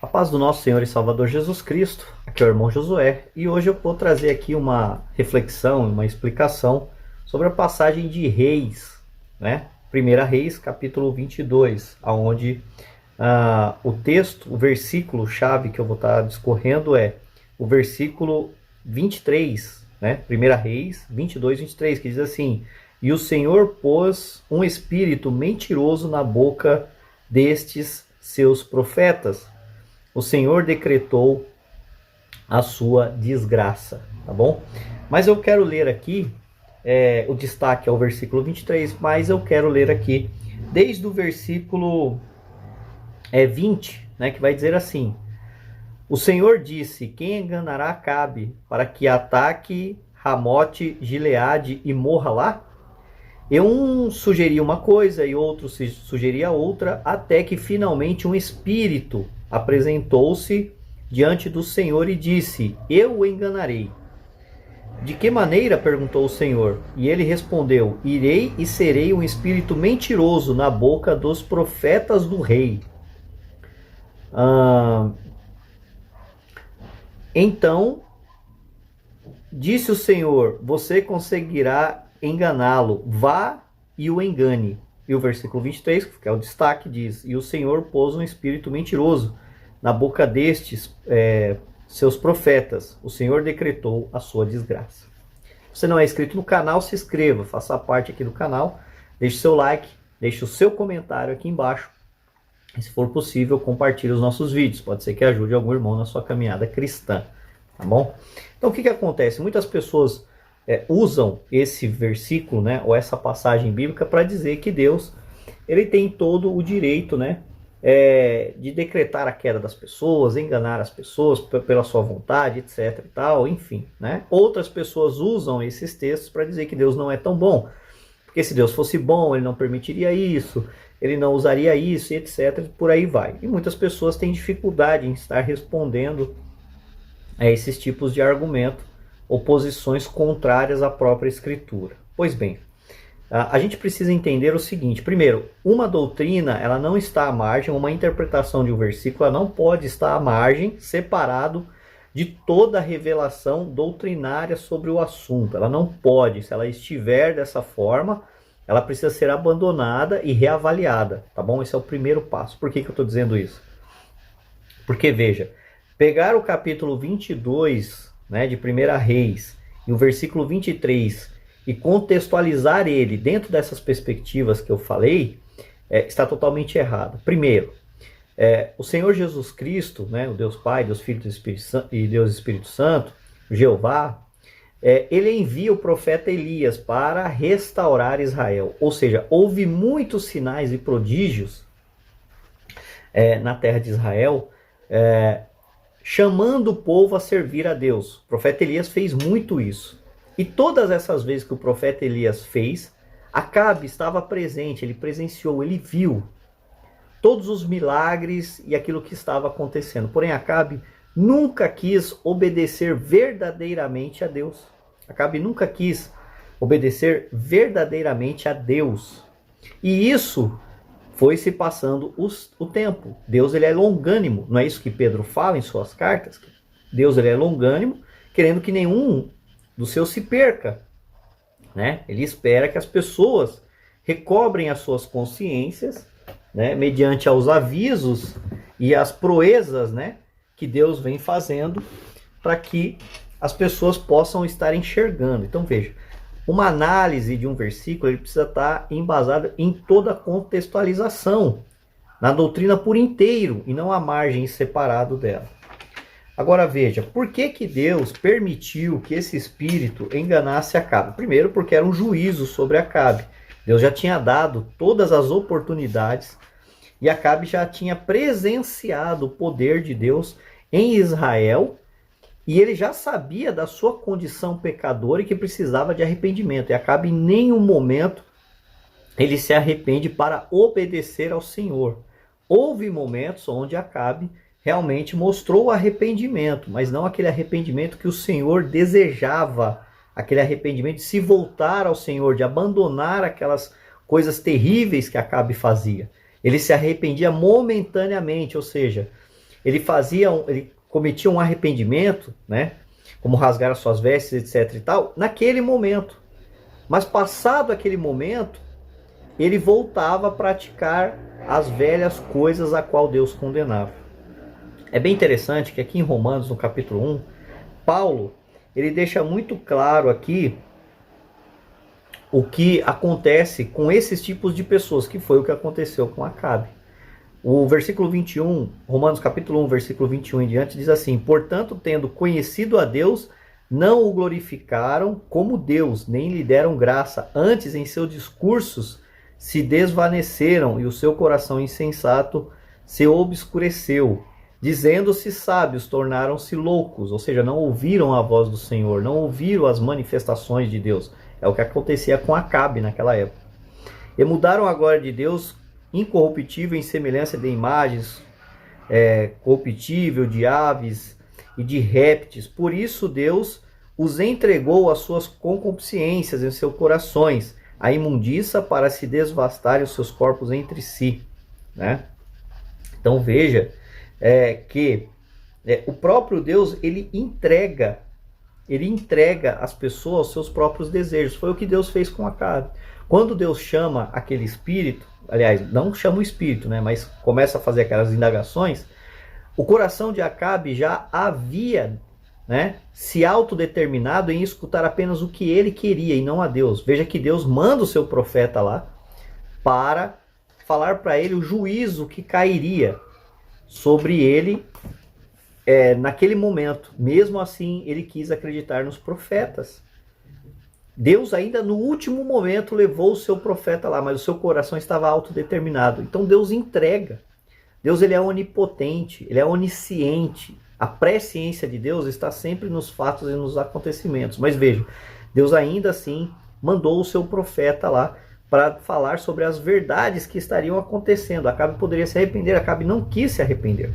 A paz do nosso Senhor e Salvador Jesus Cristo, aqui é o irmão Josué, e hoje eu vou trazer aqui uma reflexão, uma explicação sobre a passagem de Reis, né? 1 Reis, capítulo 22, onde o texto, o versículo chave que eu vou estar discorrendo é o versículo 23, né? 1 Reis 22, 23, que diz assim: E o Senhor pôs um espírito mentiroso na boca destes seus profetas. O Senhor decretou a sua desgraça, tá bom? Mas eu quero ler aqui, o destaque é o versículo 23, mas eu quero ler aqui desde o versículo 20, né, que vai dizer assim: O Senhor disse, quem enganará Acabe para que ataque Ramote Gileade e morra lá? E um sugeria uma coisa e outro sugeria outra, até que finalmente um espírito apresentou-se diante do Senhor e disse: Eu o enganarei. De que maneira? Perguntou o Senhor. E ele respondeu: Irei e serei um espírito mentiroso na boca dos profetas do rei. Então disse o Senhor: Você conseguirá enganá-lo, vá e o engane. E o versículo 23, que é o destaque, diz: E o Senhor pôs um espírito mentiroso na boca destes seus profetas. O Senhor decretou a sua desgraça. Se você não é inscrito no canal, se inscreva, faça parte aqui do canal, deixe seu like, deixe o seu comentário aqui embaixo. E se for possível, compartilhe os nossos vídeos. Pode ser que ajude algum irmão na sua caminhada cristã, tá bom? Então o que acontece? Muitas pessoas usam esse versículo, né, ou essa passagem bíblica para dizer que Deus ele tem todo o direito, né, de decretar a queda das pessoas, enganar as pessoas pela sua vontade, etc. e tal, enfim, né? Outras pessoas usam esses textos para dizer que Deus não é tão bom, porque se Deus fosse bom, ele não permitiria isso, ele não usaria isso, etc. Por aí vai. E muitas pessoas têm dificuldade em estar respondendo a esses tipos de argumento, ou posições contrárias à própria Escritura. Pois bem, a gente precisa entender o seguinte: primeiro, uma doutrina ela não está à margem, uma interpretação de um versículo ela não pode estar à margem, separado de toda a revelação doutrinária sobre o assunto. Ela não pode, se ela estiver dessa forma, ela precisa ser abandonada e reavaliada, tá bom? Esse é o primeiro passo. Por que eu estou dizendo isso? Porque, veja, pegar o capítulo 22, né, de 1 Reis, e o versículo 23, e contextualizar ele dentro dessas perspectivas que eu falei, está totalmente errado. Primeiro, o Senhor Jesus Cristo, né, o Deus Pai, Deus Filho e Deus Espírito Santo, Jeová, ele envia o profeta Elias para restaurar Israel. Ou seja, houve muitos sinais e prodígios na terra de Israel, chamando o povo a servir a Deus. O profeta Elias fez muito isso. E todas essas vezes que o profeta Elias fez, Acabe estava presente, ele presenciou, ele viu todos os milagres e aquilo que estava acontecendo. Porém, Acabe nunca quis obedecer verdadeiramente a Deus. Acabe nunca quis obedecer verdadeiramente a Deus. E isso foi se passando o tempo. Deus ele é longânimo. Não é isso que Pedro fala em suas cartas? Deus ele é longânimo, querendo que nenhum dos seus se perca, né? Ele espera que as pessoas recobrem as suas consciências, né, mediante aos avisos e as proezas, né, que Deus vem fazendo para que as pessoas possam estar enxergando. Então veja, uma análise de um versículo ele precisa estar embasada em toda a contextualização, na doutrina por inteiro e não à margem separado dela. Agora veja, por que Deus permitiu que esse espírito enganasse Acabe? Primeiro, porque era um juízo sobre Acabe. Deus já tinha dado todas as oportunidades e Acabe já tinha presenciado o poder de Deus em Israel e ele já sabia da sua condição pecadora e que precisava de arrependimento. E Acabe em nenhum momento ele se arrepende para obedecer ao Senhor. Houve momentos onde Acabe realmente mostrou arrependimento, mas não aquele arrependimento que o Senhor desejava, aquele arrependimento de se voltar ao Senhor, de abandonar aquelas coisas terríveis que Acabe fazia. Ele se arrependia momentaneamente, ou seja, ele cometia um arrependimento, né? Como rasgar as suas vestes, etc e tal, naquele momento. Mas passado aquele momento, ele voltava a praticar as velhas coisas a qual Deus condenava. É bem interessante que aqui em Romanos, no capítulo 1, Paulo, ele deixa muito claro aqui o que acontece com esses tipos de pessoas, que foi o que aconteceu com Acabe. O versículo 21, Romanos capítulo 1, versículo 21 em diante, diz assim: portanto, tendo conhecido a Deus, não o glorificaram como Deus, nem lhe deram graça. Antes, em seus discursos, se desvaneceram e o seu coração insensato se obscureceu. Dizendo-se sábios, tornaram-se loucos, ou seja, não ouviram a voz do Senhor, não ouviram as manifestações de Deus. É o que acontecia com Acabe naquela época. E mudaram agora de Deus incorruptível em semelhança de imagens, corruptível, de aves e de répteis. Por isso Deus os entregou às suas concupiscências em seus corações, a imundiça, para se desvastarem os seus corpos entre si, né? Então veja que o próprio Deus, ele entrega as pessoas aos seus próprios desejos. Foi o que Deus fez com Acabe. Quando Deus chama aquele espírito, aliás, não chama o espírito, né, mas começa a fazer aquelas indagações, o coração de Acabe já havia, né, se autodeterminado em escutar apenas o que ele queria e não a Deus. Veja que Deus manda o seu profeta lá para falar para ele o juízo que cairia sobre ele naquele momento. Mesmo assim, ele quis acreditar nos profetas. Deus ainda no último momento levou o seu profeta lá, mas o seu coração estava autodeterminado. Então Deus entrega. Deus, ele é onipotente, ele é onisciente. A presciência de Deus está sempre nos fatos e nos acontecimentos. Mas veja, Deus ainda assim mandou o seu profeta lá para falar sobre as verdades que estariam acontecendo. Acabe poderia se arrepender, Acabe não quis se arrepender.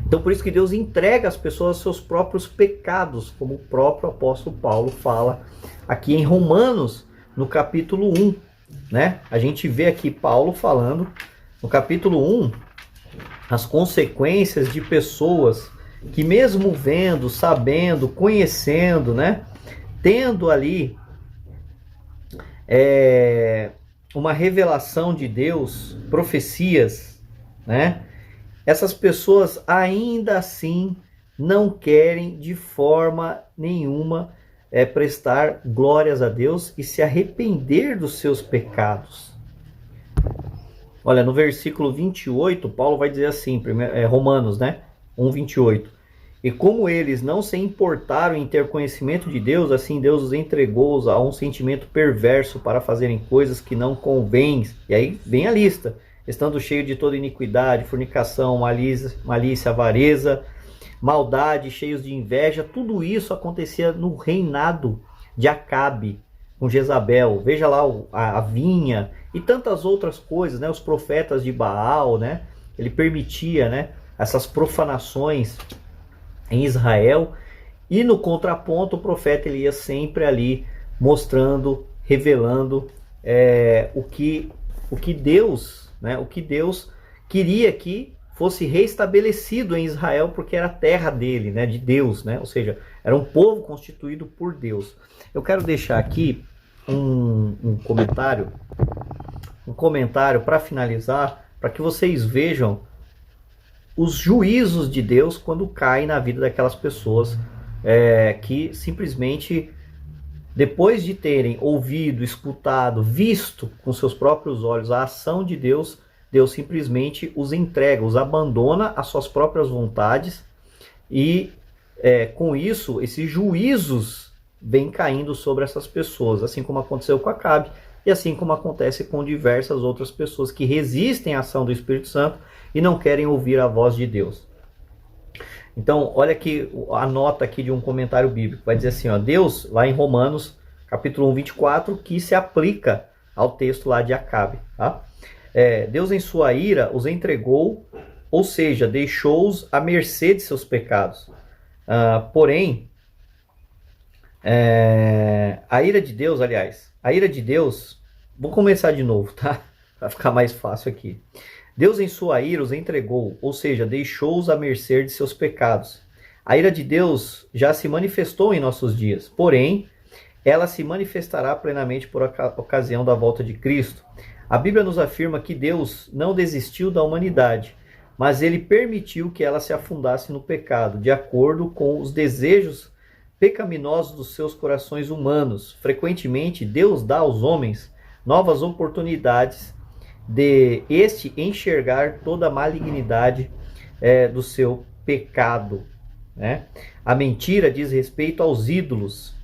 Então por isso que Deus entrega as pessoas aos seus próprios pecados, como o próprio apóstolo Paulo fala aqui em Romanos, no capítulo 1. Né? A gente vê aqui Paulo falando, no capítulo 1, as consequências de pessoas que mesmo vendo, sabendo, conhecendo, né? Tendo ali uma revelação de Deus, profecias, né? Essas pessoas ainda assim não querem de forma nenhuma prestar glórias a Deus e se arrepender dos seus pecados. Olha, no versículo 28, Paulo vai dizer assim, Romanos, né? 1:28. E como eles não se importaram em ter conhecimento de Deus, assim Deus os entregou a um sentimento perverso para fazerem coisas que não convêm. E aí vem a lista. Estando cheio de toda iniquidade, fornicação, malícia, avareza, maldade, cheios de inveja. Tudo isso acontecia no reinado de Acabe, com Jezabel. Veja lá a vinha e tantas outras coisas, né? Os profetas de Baal, né? Ele permitia, né, essas profanações em Israel. E no contraponto, o profeta ele ia sempre ali mostrando, revelando o que Deus, né, o que Deus queria que fosse reestabelecido em Israel, porque era a terra dele, né, de Deus, né? Ou seja, era um povo constituído por Deus. Eu quero deixar aqui um comentário para finalizar, para que vocês vejam os juízos de Deus quando caem na vida daquelas pessoas que simplesmente, depois de terem ouvido, escutado, visto com seus próprios olhos a ação de Deus, Deus simplesmente os entrega, os abandona às suas próprias vontades e com isso, esses juízos vêm caindo sobre essas pessoas, assim como aconteceu com Acabe e assim como acontece com diversas outras pessoas que resistem à ação do Espírito Santo e não querem ouvir a voz de Deus. Então, olha aqui a nota aqui de um comentário bíblico. Vai dizer assim, ó, Deus, lá em Romanos, capítulo 1, 24, que se aplica ao texto lá de Acabe. Tá? Deus, em sua ira, os entregou, ou seja, deixou-os à mercê de seus pecados. Porém, a ira de Deus, vou começar de novo, tá? Para ficar mais fácil aqui. Deus em sua ira os entregou, ou seja, deixou-os à mercê de seus pecados. A ira de Deus já se manifestou em nossos dias, porém, ela se manifestará plenamente por ocasião da volta de Cristo. A Bíblia nos afirma que Deus não desistiu da humanidade, mas ele permitiu que ela se afundasse no pecado, de acordo com os desejos pecaminosos dos seus corações humanos. Frequentemente, Deus dá aos homens novas oportunidades de enxergar toda a malignidade do seu pecado, né? A mentira diz respeito aos ídolos.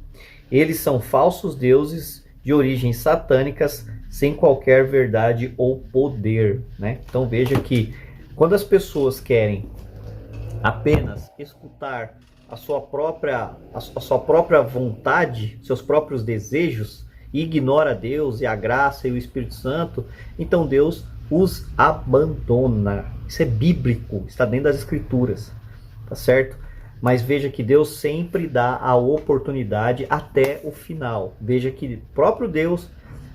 Eles são falsos deuses de origens satânicas, sem qualquer verdade ou poder, né? Então veja que quando as pessoas querem apenas escutar a sua própria vontade, seus próprios desejos, e ignora Deus e a graça e o Espírito Santo, então Deus os abandona. Isso é bíblico, está dentro das Escrituras, tá certo? Mas veja que Deus sempre dá a oportunidade até o final. Veja que o próprio Deus,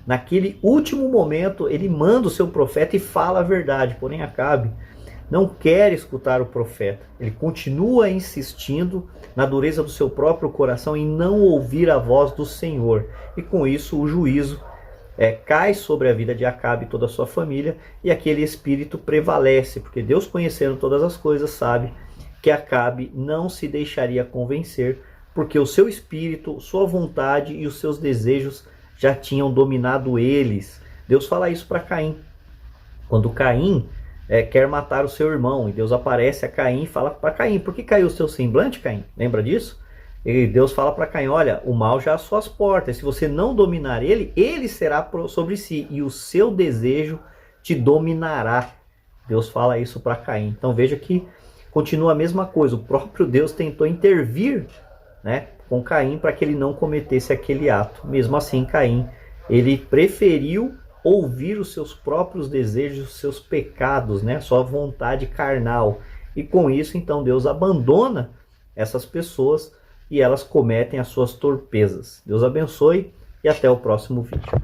naquele último momento, ele manda o seu profeta e fala a verdade. Porém, Acabe não quer escutar o profeta. Ele continua insistindo na dureza do seu próprio coração em não ouvir a voz do Senhor. E com isso o juízo cai sobre a vida de Acabe e toda a sua família, e aquele espírito prevalece, porque Deus, conhecendo todas as coisas, sabe que Acabe não se deixaria convencer, porque o seu espírito, sua vontade e os seus desejos já tinham dominado eles. Deus fala isso para Caim. Quando Caim quer matar o seu irmão, e Deus aparece a Caim e fala para Caim: por que caiu o seu semblante, Caim? Lembra disso? E Deus fala para Caim: olha, o mal já às suas portas, se você não dominar ele, ele será sobre si, e o seu desejo te dominará. Deus fala isso para Caim. Então veja que continua a mesma coisa. O próprio Deus tentou intervir, né, com Caim para que ele não cometesse aquele ato. Mesmo assim, Caim, ele preferiu ouvir os seus próprios desejos, os seus pecados, né, sua vontade carnal. E com isso, então, Deus abandona essas pessoas e elas cometem as suas torpezas. Deus abençoe e até o próximo vídeo.